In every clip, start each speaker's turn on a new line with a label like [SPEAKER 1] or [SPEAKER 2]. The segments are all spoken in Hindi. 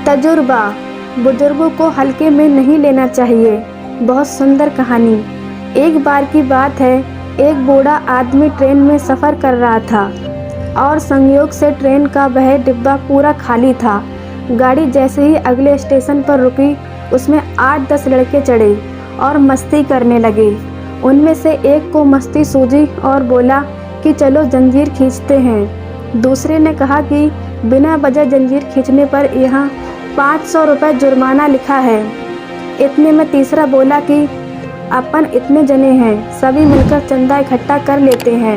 [SPEAKER 1] तजुर्बा, बुजुर्गों को हल्के में नहीं लेना चाहिए। बहुत सुंदर कहानी। एक बार की बात है, एक बूढ़ा आदमी ट्रेन में सफ़र कर रहा था और संयोग से ट्रेन का वह डिब्बा पूरा खाली था। गाड़ी जैसे ही अगले स्टेशन पर रुकी, उसमें 8-10 लड़के चढ़े और मस्ती करने लगे। उनमें से एक को मस्ती सूझी और बोला कि चलो जंजीर खींचते हैं। दूसरे ने कहा कि बिना वजह जंजीर खींचने पर यहाँ 500 रुपये जुर्माना लिखा है। इतने में तीसरा बोला कि अपन इतने जने हैं, सभी मिलकर चंदा इकट्ठा कर लेते हैं।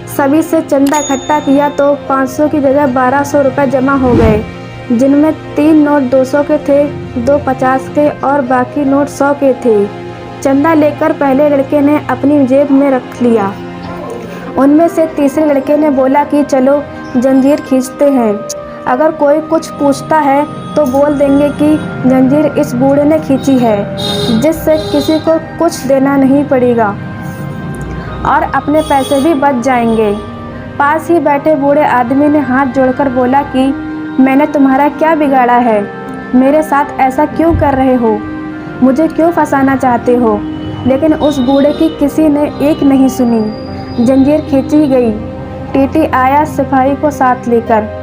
[SPEAKER 1] सभी से चंदा इकट्ठा किया तो 500 की जगह 1200 रुपये जमा हो गए, जिनमें 3 नोट 200 के थे, 2 50 के और बाकी नोट 100 के थे। चंदा लेकर पहले लड़के ने अपनी जेब में रख लिया। उनमें से तीसरे लड़के ने बोला कि चलो जंजीर खींचते हैं। अगर कोई कुछ पूछता है तो बोल देंगे कि जंजीर इस बूढ़े ने खींची है, जिससे किसी को कुछ देना नहीं पड़ेगा और अपने पैसे भी बच जाएंगे। पास ही बैठे बूढ़े आदमी ने हाथ जोड़कर बोला कि मैंने तुम्हारा क्या बिगाड़ा है? मेरे साथ ऐसा क्यों कर रहे हो? मुझे क्यों फंसाना चाहते हो? लेकिन उस बूढ़े की किसी ने एक नहीं सुनी। जंजीर खींची गई। टीटी आया सिपाही को साथ लेकर।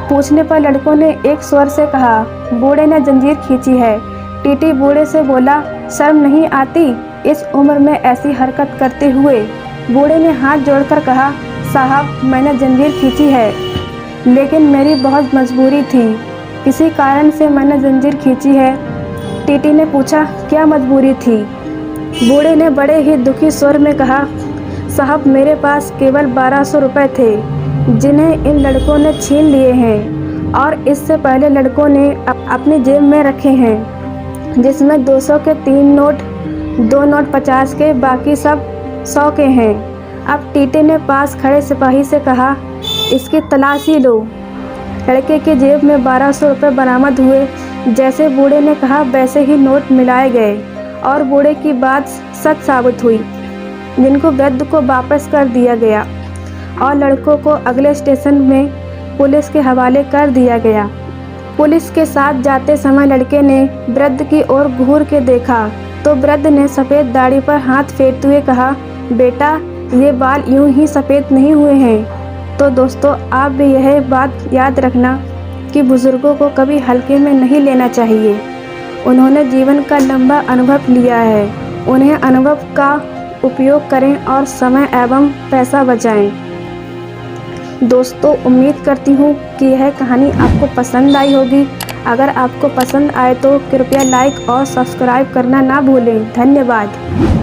[SPEAKER 1] पूछने पर लड़कों ने एक स्वर से कहा, बूढ़े ने जंजीर खींची है। टीटी बूढ़े से बोला, शर्म नहीं आती इस उम्र में ऐसी हरकत करते हुए? बूढ़े ने हाथ जोड़कर कहा, साहब मैंने जंजीर खींची है, लेकिन मेरी बहुत मजबूरी थी, किसी कारण से मैंने जंजीर खींची है। टीटी ने पूछा, क्या मजबूरी थी? बूढ़े ने बड़े ही दुखी स्वर में कहा, साहब मेरे पास केवल 1200 रुपये थे, जिन्हें इन लड़कों ने छीन लिए हैं और इससे पहले लड़कों ने अपनी जेब में रखे हैं, जिसमें 200 के 3 नोट, 2 नोट 50 के, बाकी सब 100 के हैं। अब टीटी ने पास खड़े सिपाही से कहा, इसकी तलाशी लो। लड़के के जेब में 1200 रुपये बरामद हुए। जैसे बूढ़े ने कहा वैसे ही नोट मिलाए गए और बूढ़े की बात सच साबित हुई, जिनको वृद्ध को वापस कर दिया गया और लड़कों को अगले स्टेशन में पुलिस के हवाले कर दिया गया। पुलिस के साथ जाते समय लड़के ने वृद्ध की ओर घूर के देखा तो वृद्ध ने सफ़ेद दाढ़ी पर हाथ फेरते हुए कहा, बेटा ये बाल यूं ही सफ़ेद नहीं हुए हैं। तो दोस्तों आप भी यह बात याद रखना कि बुज़ुर्गों को कभी हल्के में नहीं लेना चाहिए। उन्होंने जीवन का लंबा अनुभव लिया है। उन्हें अनुभव का उपयोग करें और समय एवं पैसा बचाएं। दोस्तों उम्मीद करती हूँ कि यह कहानी आपको पसंद आई होगी। अगर आपको पसंद आए तो कृपया लाइक और सब्सक्राइब करना ना भूलें। धन्यवाद।